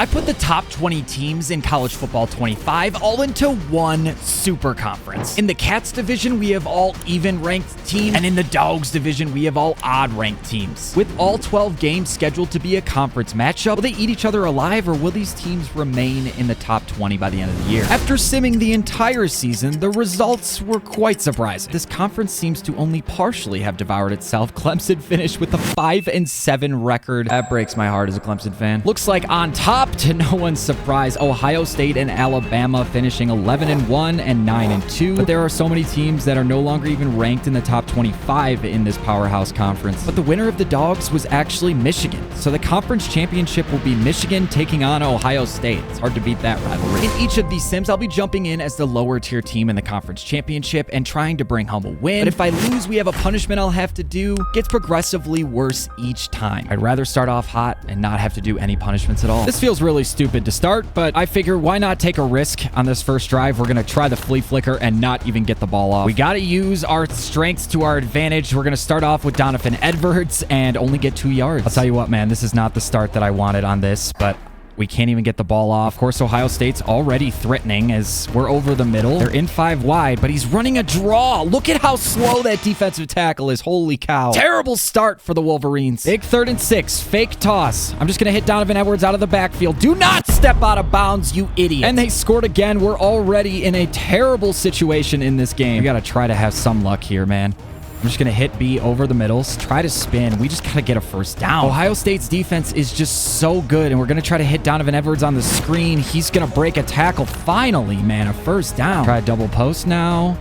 I put the top 20 teams in college football 25 all into one super conference. In the Cats division, we have all even-ranked teams, and in the Dogs division, we have all odd-ranked teams. With all 12 games scheduled to be a conference matchup, will they eat each other alive, or will these teams remain in the top 20 by the end of the year? After simming the entire season, the results were quite surprising. This conference seems to only partially have devoured itself. Clemson finished with a 5-7 record. That breaks my heart as a Clemson fan. Looks like on top, to no one's surprise, Ohio State and Alabama finishing 11-1 and 9-2. But there are so many teams that are no longer even ranked in the top 25 in this powerhouse conference. But the winner of the Dogs was actually Michigan. So the conference championship will be Michigan taking on Ohio State. It's hard to beat that rivalry. In each of these sims, I'll be jumping in as the lower tier team in the conference championship and trying to bring home a win. But if I lose, we have a punishment I'll have to do. Gets progressively worse each time. I'd rather start off hot and not have to do any punishments at all. This feels really stupid to start, but I figure why not take a risk on this first drive? We're gonna try the flea flicker and not even get the ball off. We gotta use our strengths to our advantage. We're gonna start off with Donovan Edwards and only get 2 yards. I'll tell you what, man, this is not the start that I wanted on this, but we can't even get the ball off. Of course, Ohio State's already threatening as we're over the middle. They're in 5 wide, but he's running a draw. Look at how slow that defensive tackle is. Holy cow. Terrible start for the Wolverines. Big 3rd and 6. Fake toss. I'm just going to hit Donovan Edwards out of the backfield. Do not step out of bounds, you idiot. And they scored again. We're already in a terrible situation in this game. We got to try to have some luck here, man. I'm just going to hit B over the middles, try to spin. We just got to get a first down. Ohio State's defense is just so good, and we're going to try to hit Donovan Edwards on the screen. He's going to break a tackle. Finally, man, a first down. Try a double post now.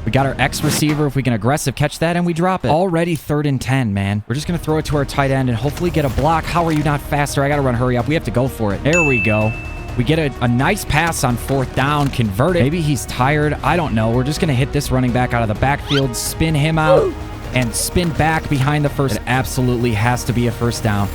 We got our X receiver. If we can aggressive catch that, and we drop it. Already 3rd and 10, man. We're just going to throw it to our tight end and hopefully get a block. How are you not faster? I got to run hurry up. We have to go for it. There we go. We get a nice pass on 4th down, convert it. Maybe he's tired. I don't know. We're just going to hit this running back out of the backfield, spin him out, and spin back behind the first. It absolutely has to be a first down.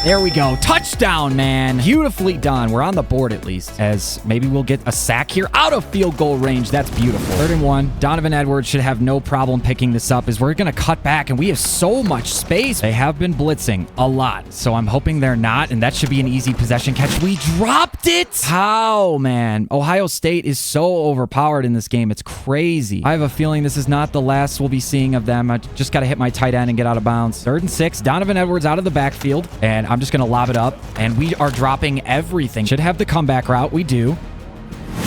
There we go. Touchdown, man. Beautifully done. We're on the board at least, as maybe we'll get a sack here out of field goal range. That's beautiful. 3rd and 1. Donovan Edwards should have no problem picking this up as we're going to cut back, and we have so much space. They have been blitzing a lot, so I'm hoping they're not, and that should be an easy possession catch. We dropped it. How, man? Ohio State is so overpowered in this game. It's crazy. I have a feeling this is not the last we'll be seeing of them. I just got to hit my tight end and get out of bounds. 3rd and 6. Donovan Edwards out of the backfield, and I'm just going to lob it up, and we are dropping everything. Should have the comeback route. We do.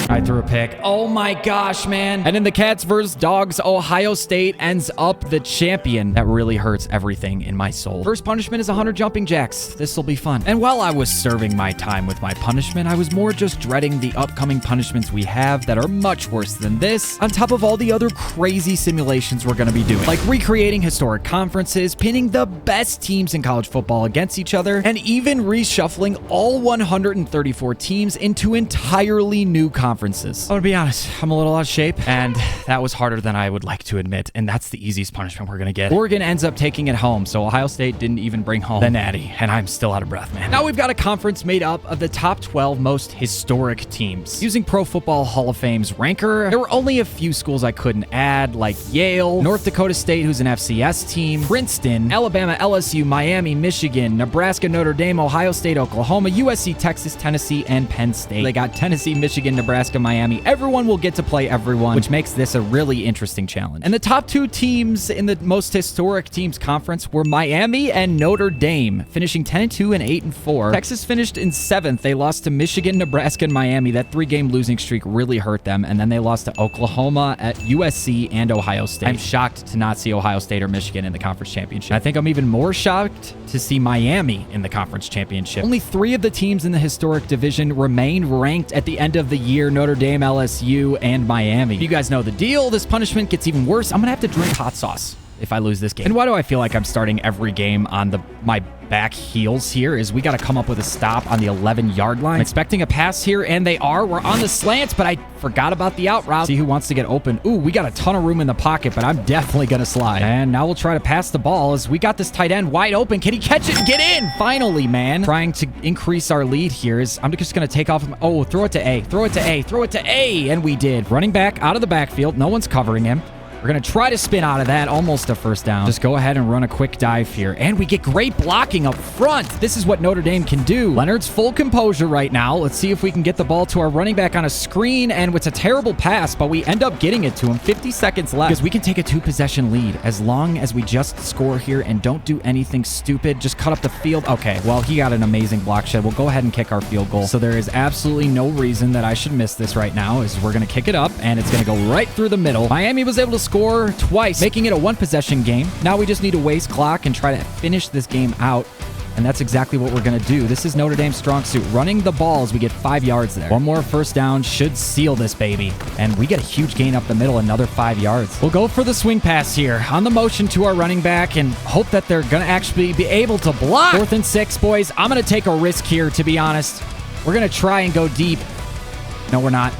I threw a pick. Oh my gosh, man. And in the Cats versus Dogs, Ohio State ends up the champion. That really hurts everything in my soul. First punishment is 100 jumping jacks. This will be fun. And while I was serving my time with my punishment, I was more just dreading the upcoming punishments we have that are much worse than this, on top of all the other crazy simulations we're going to be doing. Like recreating historic conferences, pinning the best teams in college football against each other, and even reshuffling all 134 teams into entirely new conferences. I'm gonna be honest, I'm a little out of shape, and that was harder than I would like to admit, and that's the easiest punishment we're gonna get. Oregon ends up taking it home, so Ohio State didn't even bring home the natty, and I'm still out of breath, man. Now we've got a conference made up of the top 12 most historic teams. Using Pro Football Hall of Fame's ranker, there were only a few schools I couldn't add, like Yale, North Dakota State, who's an FCS team, Princeton, Alabama, LSU, Miami, Michigan, Nebraska, Notre Dame, Ohio State, Oklahoma, USC, Texas, Tennessee, and Penn State. They got Tennessee, Michigan, Nebraska, Miami. Everyone will get to play everyone, which makes this a really interesting challenge. And the top 2 teams in the most historic teams conference were Miami and Notre Dame, finishing 10-2 and 8-4. Texas finished in 7th. They lost to Michigan, Nebraska, and Miami. That 3-game losing streak really hurt them. And then they lost to Oklahoma, at USC, and Ohio State. I'm shocked to not see Ohio State or Michigan in the conference championship. I think I'm even more shocked to see Miami in the conference championship. Only 3 of the teams in the historic division remain ranked at the end of the year: Notre Dame, LSU, and Miami. You guys know the deal. This punishment gets even worse. I'm gonna have to drink hot sauce if I lose this game. And why do I feel like I'm starting every game on my back heels here? Is we got to come up with a stop on the 11-yard line. I'm expecting a pass here, and they are. We're on the slants, but I forgot about the out route. See who wants to get open. Ooh, we got a ton of room in the pocket, but I'm definitely going to slide. And now we'll try to pass the ball as we got this tight end wide open. Can he catch it and get in? Finally, man. Trying to increase our lead here is I'm just going to take off. Oh, throw it to A. Throw it to A. Throw it to A. And we did. Running back out of the backfield. No one's covering him. We're going to try to spin out of that. Almost a first down. Just go ahead and run a quick dive here. And we get great blocking up front. This is what Notre Dame can do. Leonard's full composure right now. Let's see if we can get the ball to our running back on a screen. And it's a terrible pass, but we end up getting it to him. 50 seconds left. Because we can take a 2-possession lead as long as we just score here and don't do anything stupid. Just cut up the field. Okay, well, he got an amazing block shed. We'll go ahead and kick our field goal. So there is absolutely no reason that I should miss this right now. Is we're going to kick it up, and it's going to go right through the middle. Miami was able to score twice, making it a 1-possession game. Now we just need to waste clock and try to finish this game out. And that's exactly what we're going to do. This is Notre Dame's strong suit. Running the ball as we get 5 yards there. One more first down should seal this baby. And we get a huge gain up the middle, another 5 yards. We'll go for the swing pass here on the motion to our running back and hope that they're going to actually be able to block. 4th and 6, boys. I'm going to take a risk here, to be honest. We're going to try and go deep. No, we're not.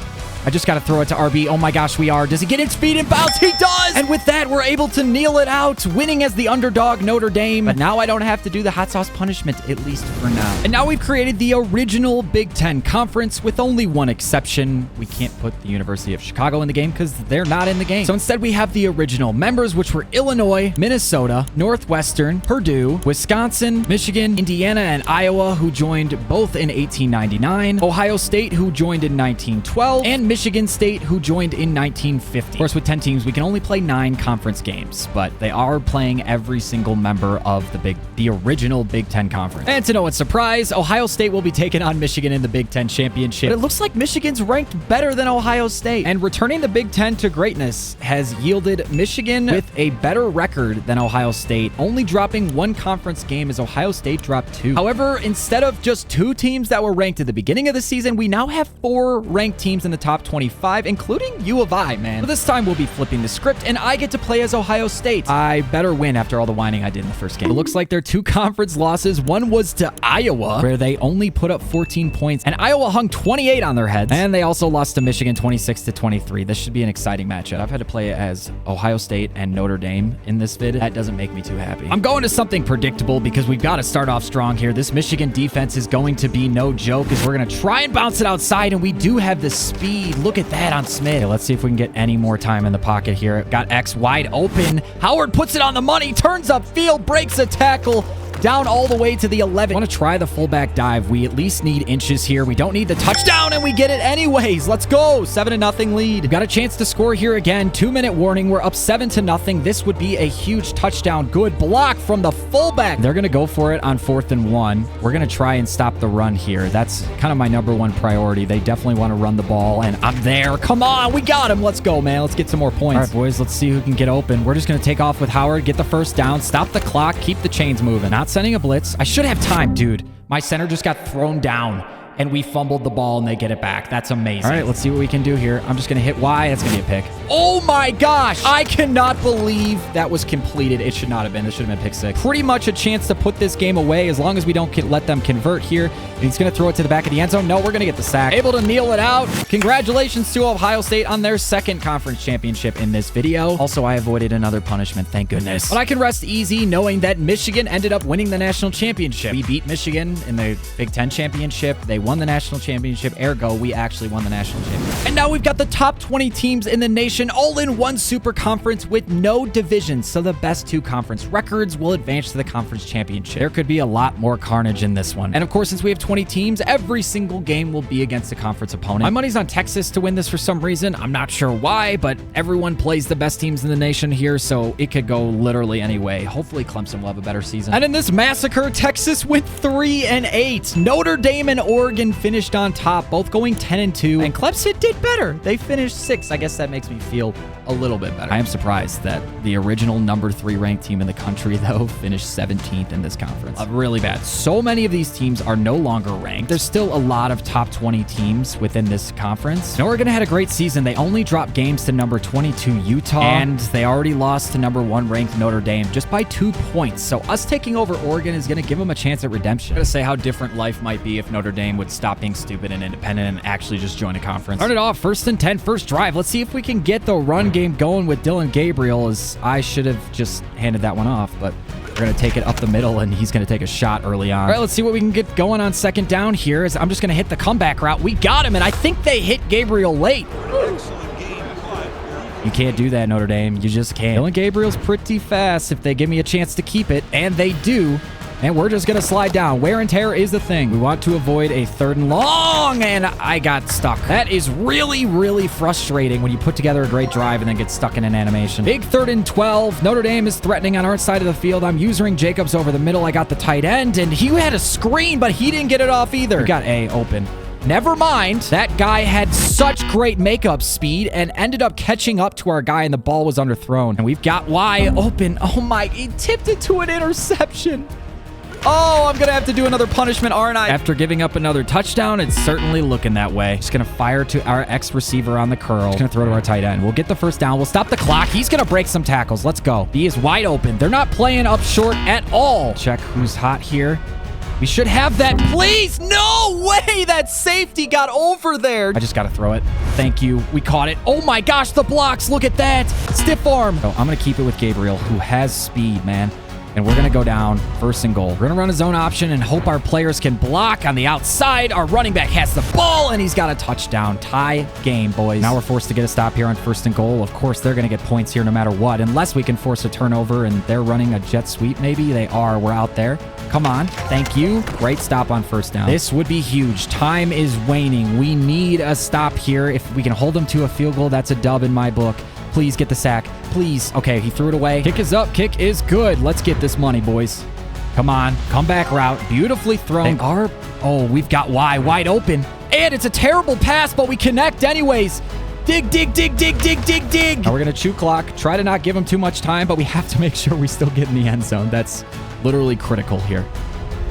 I just got to throw it to RB. Oh my gosh, we are. Does he get its feet and bounce? He does! And with that, we're able to kneel it out, winning as the underdog Notre Dame. But now I don't have to do the hot sauce punishment, at least for now. And now we've created the original Big Ten Conference with only one exception. We can't put the University of Chicago in the game because they're not in the game. So instead, we have the original members, which were Illinois, Minnesota, Northwestern, Purdue, Wisconsin, Michigan, Indiana, and Iowa, who joined both in 1899, Ohio State, who joined in 1912, and Michigan State, who joined in 1950. Of course, with 10 teams, we can only play 9 conference games, but they are playing every single member of the original Big Ten Conference. And to no one's surprise, Ohio State will be taking on Michigan in the Big Ten Championship. But it looks like Michigan's ranked better than Ohio State. And returning the Big Ten to greatness has yielded Michigan with a better record than Ohio State, only dropping 1 conference game as Ohio State dropped 2. However, instead of just 2 teams that were ranked at the beginning of the season, we now have 4 ranked teams in the top 25, including U of I, man. So this time we'll be flipping the script, and I get to play as Ohio State. I better win after all the whining I did in the first game. It looks like their 2 conference losses. One was to Iowa, where they only put up 14 points, and Iowa hung 28 on their heads. And they also lost to Michigan 26-23. This should be an exciting matchup. I've had to play as Ohio State and Notre Dame in this vid. That doesn't make me too happy. I'm going to something predictable because we've got to start off strong here. This Michigan defense is going to be no joke as we're going to try and bounce it outside, and we do have the speed. Look at that on Smith. Okay, let's see if we can get any more time in the pocket here. Got X wide open. Howard puts it on the money, turns upfield, breaks a tackle. Down all the way to the 11. Want to try the fullback dive. We at least need inches here. We don't need the touchdown, and we get it anyways. Let's go. 7-0 lead. We've got a chance to score here again. 2-minute warning. We're up 7-0. This would be a huge touchdown. Good block from the fullback. They're going to go for it on 4th and 1. We're going to try and stop the run here. That's kind of my #1 priority. They definitely want to run the ball, and I'm there. Come on. We got him. Let's go, man. Let's get some more points. All right, boys. Let's see who can get open. We're just going to take off with Howard, get the first down, stop the clock, keep the chains moving. Not sending a blitz. I should have time, dude. My center just got thrown down, and we fumbled the ball, and they get it back. That's amazing. All right, let's see what we can do here. I'm just going to hit Y. That's going to be a pick. Oh, my gosh. I cannot believe that was completed. It should not have been. This should have been pick 6. Pretty much a chance to put this game away as long as we don't let them convert here. And he's going to throw it to the back of the end zone. No, we're going to get the sack. Able to kneel it out. Congratulations to Ohio State on their 2nd conference championship in this video. Also, I avoided another punishment. Thank goodness. But I can rest easy knowing that Michigan ended up winning the national championship. We beat Michigan in the Big Ten championship. They won the national championship. Ergo, we actually won the national championship. And now we've got the top 20 teams in the nation all in one super conference with no divisions. So the best 2 conference records will advance to the conference championship. There could be a lot more carnage in this one. And of course, since we have 20 teams, every single game will be against a conference opponent. My money's on Texas to win this for some reason. I'm not sure why, but everyone plays the best teams in the nation here, so it could go literally any way. Hopefully, Clemson will have a better season. And in this massacre, Texas went 3-8. Notre Dame and Oregon finished on top, both going 10-2, and Clemson did better. They finished 6th. I guess that makes me feel a little bit better. I am surprised that the original #3 ranked team in the country, though, finished 17th in this conference. Really bad. So many of these teams are no longer ranked. There's still a lot of top 20 teams within this conference. And Oregon had a great season. They only dropped games to #22 Utah, and they already lost to #1 ranked Notre Dame just by 2 points. So us taking over Oregon is going to give them a chance at redemption. I'm going to say how different life might be if Notre Dame would stop being stupid and independent and actually just join a conference. Started off 1st and 10, first drive. Let's see if we can get the run game going with Dylan Gabriel, as I should have just handed that one off, but we're going to take it up the middle, and he's going to take a shot early on. All right, let's see what we can get going on 2nd down here. I'm just going to hit the comeback route. We got him, and I think they hit Gabriel late. Excellent game, but You can't do that, Notre Dame. You just can't. Dylan Gabriel's pretty fast if they give me a chance to keep it, and they do. And we're just going to slide down. Wear and tear is the thing. We want to avoid a 3rd and long, and I got stuck. That is really, really frustrating when you put together a great drive and then get stuck in an animation. Big 3rd and 12. Notre Dame is threatening on our side of the field. I'm using Jacobs over the middle. I got the tight end, and he had a screen, but he didn't get it off either. We got A open. Never mind. That guy had such great makeup speed and ended up catching up to our guy, and the ball was underthrown. And we've got Y open. Oh my, he tipped it to an interception. Oh, I'm going to have to do another punishment, aren't I? After giving up another touchdown, it's certainly looking that way. Just going to fire to our ex-receiver on the curl. Just going to throw to our tight end. We'll get the first down. We'll stop the clock. He's going to break some tackles. Let's go. B is wide open. They're not playing up short at all. Check who's hot here. We should have that. Please. No way. That safety got over there. I just got to throw it. Thank you. We caught it. Oh my gosh, the blocks. Look at that. Stiff arm. So I'm going to keep it with Gabriel, who has speed, man. And we're going to go down 1st and goal. We're going to run a zone option and hope our players can block on the outside. Our running back has the ball, and he's got a touchdown. Tie game, boys. Now we're forced to get a stop here on 1st and goal. Of course, they're going to get points here no matter what, unless we can force a turnover, and they're running a jet sweep, maybe. They are. We're out there. Come on. Thank you. Great stop on 1st down. This would be huge. Time is waning. We need a stop here. If we can hold them to a field goal, that's a dub in my book. Please get the sack. Please. Okay, he threw it away. Kick is up. Kick is good. Let's get this money, boys. Come on. Comeback route. Beautifully thrown. Oh, we've got Y wide open. And it's a terrible pass, but we connect anyways. Dig, dig, dig, dig, dig, dig, dig. Now we're going to chew clock. Try to not give him too much time, but we have to make sure we still get in the end zone. That's literally critical here.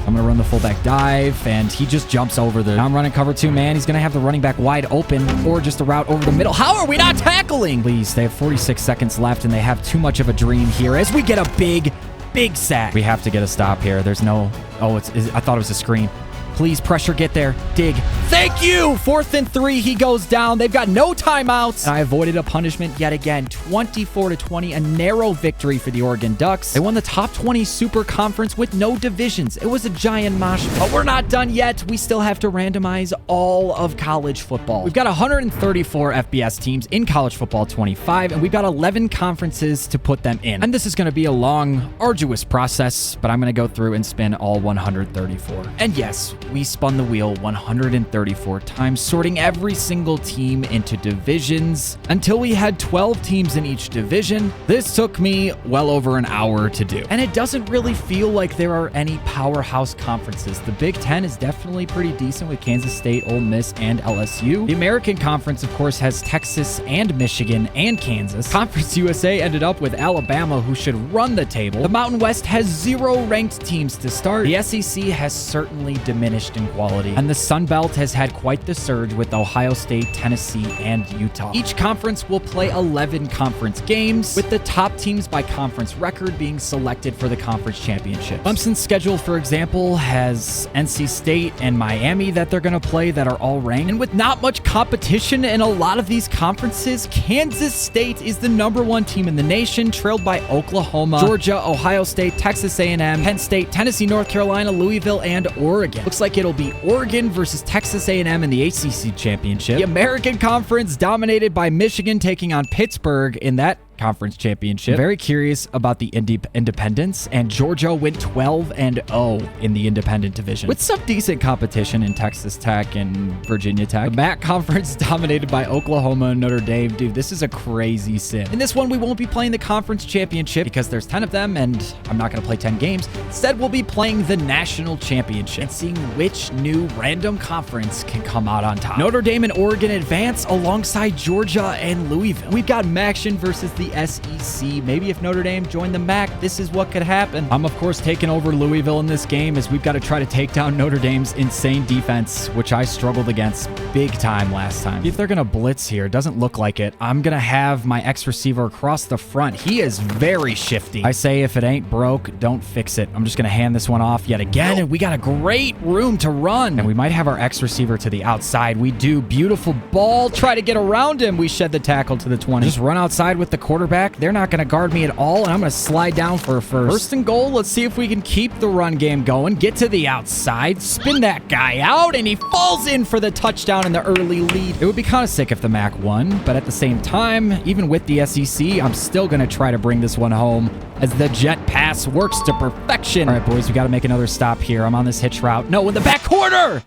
I'm going to run the fullback dive, and he just jumps over the... Now I'm running cover 2, man. He's going to have the running back wide open, or just a route over the middle. How are we not tackling? Please, they have 46 seconds left, and they have too much of a dream here as we get a big sack. We have to get a stop here. There's no... Oh, I thought it was a screen. Please, pressure, get there. Dig. Thank you! 4th and 3, he goes down. They've got no timeouts. And I avoided a punishment yet again. 24-20, a narrow victory for the Oregon Ducks. They won the top 20 Super Conference with no divisions. It was a giant mosh. But we're not done yet. We still have to randomize all of college football. We've got 134 FBS teams in college football 25, and we've got 11 conferences to put them in. And this is going to be a long, arduous process, but I'm going to go through and spin all 134. And yes, we spun the wheel 134 times, sorting every single team into divisions until we had 12 teams in each division. This took me well over an hour to do. And it doesn't really feel like there are any powerhouse conferences. The Big Ten is definitely pretty decent with Kansas State, Ole Miss, and LSU. The American Conference, of course, has Texas and Michigan and Kansas. Conference USA ended up with Alabama, who should run the table. The Mountain West has 0 ranked teams to start. The SEC has certainly diminished in quality, and the Sun Belt has had quite the surge with Ohio State, Tennessee, and Utah. Each conference will play 11 conference games, with the top teams by conference record being selected for the conference championship. Clemson's schedule, for example, has NC State and Miami that they're going to play that are all ranked, and with not much competition in a lot of these conferences, Kansas State is the #1 team in the nation, trailed by Oklahoma, Georgia, Ohio State, Texas A&M, Penn State, Tennessee, North Carolina, Louisville, and Oregon. Looks like it'll be Oregon versus Texas A&M in the ACC championship. The American Conference dominated by Michigan taking on Pittsburgh in that conference championship. Very curious about the independents, and Georgia went 12-0 in the independent division with some decent competition in Texas Tech and Virginia Tech. The MAC conference dominated by Oklahoma and Notre Dame. Dude, this is a crazy sim. In this one, we won't be playing the conference championship because there's 10 of them, and I'm not going to play 10 games. Instead, we'll be playing the national championship and seeing which new random conference can come out on top. Notre Dame and Oregon advance alongside Georgia and Louisville. We've got Maction versus the SEC. Maybe if Notre Dame joined the MAC, this is what could happen. I'm, of course, taking over Louisville in this game as we've got to try to take down Notre Dame's insane defense, which I struggled against big time last time. If they're going to blitz here, doesn't look like it. I'm going to have my ex-receiver across the front. He is very shifty. I say if it ain't broke, don't fix it. I'm just going to hand this one off yet again, and we got a great room to run. And we might have our ex-receiver to the outside. We do. Beautiful ball. Try to get around him. We shed the tackle to the 20. Just run outside with the quarterback. They're not going to guard me at all, and I'm going to slide down for a first. First and goal. Let's see if we can keep the run game going. Get to the outside. Spin that guy out, and he falls in for the touchdown and the early lead. It would be kind of sick if the MAC won, but at the same time, even with the SEC, I'm still going to try to bring this one home as the jet pass works to perfection. All right, boys, we got to make another stop here. I'm on this hitch route. No, in the back corner!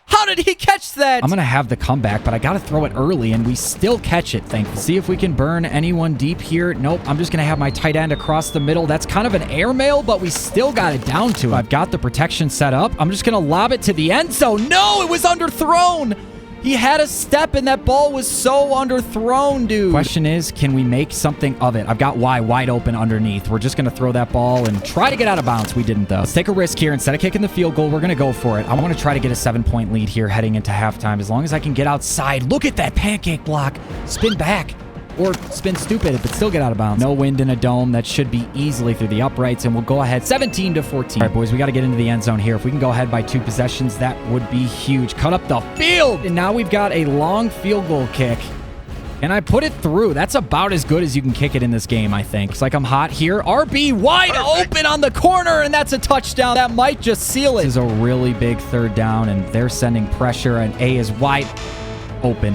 How did he catch that? I'm going to have the comeback, but I got to throw it early, and we still catch it, thankfully. See if we can burn anyone deep here. Nope, I'm just going to have my tight end across the middle. That's kind of an airmail, but we still got it down to it. I've got the protection set up. I'm just going to lob it to the end zone. No, it was underthrown. He had a step, and that ball was so underthrown, dude. Question is, can we make something of it? I've got Y wide open underneath. We're just going to throw that ball and try to get out of bounds. We didn't, though. Let's take a risk here. Instead of kicking the field goal, we're going to go for it. I want to try to get a 7-point lead here heading into halftime. As long as I can get outside. Look at that pancake block. Spin back. Or spin stupid, but still get out of bounds. No wind in a dome. That should be easily through the uprights, and we'll go ahead 17-14. All right, boys, we got to get into the end zone here. If we can go ahead by 2 possessions, that would be huge. Cut up the field, and now we've got a long field goal kick. And I put it through. That's about as good as you can kick it in this game, I think. Looks like I'm hot here. RB wide open on the corner, and that's a touchdown. That might just seal it. This is a really big third down, and they're sending pressure, and A is wide open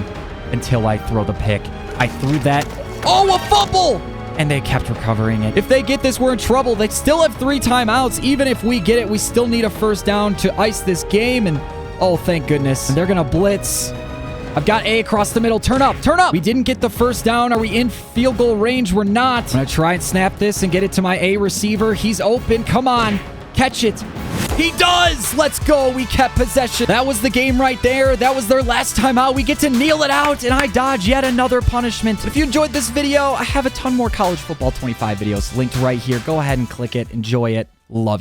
until I throw the pick. I threw that. Oh, a fumble! And they kept recovering it. If they get this, we're in trouble. They still have 3 timeouts. Even if we get it, we still need a first down to ice this game. And oh, thank goodness. And they're going to blitz. I've got A across the middle. Turn up. Turn up. We didn't get the first down. Are we in field goal range? We're not. I'm going to try and snap this and get it to my A receiver. He's open. Come on. Catch it. He does! Let's go. We kept possession. That was the game right there. That was their last time out. We get to kneel it out, and I dodge yet another punishment. If you enjoyed this video, I have a ton more College Football 25 videos linked right here. Go ahead and click it. Enjoy it. Love it.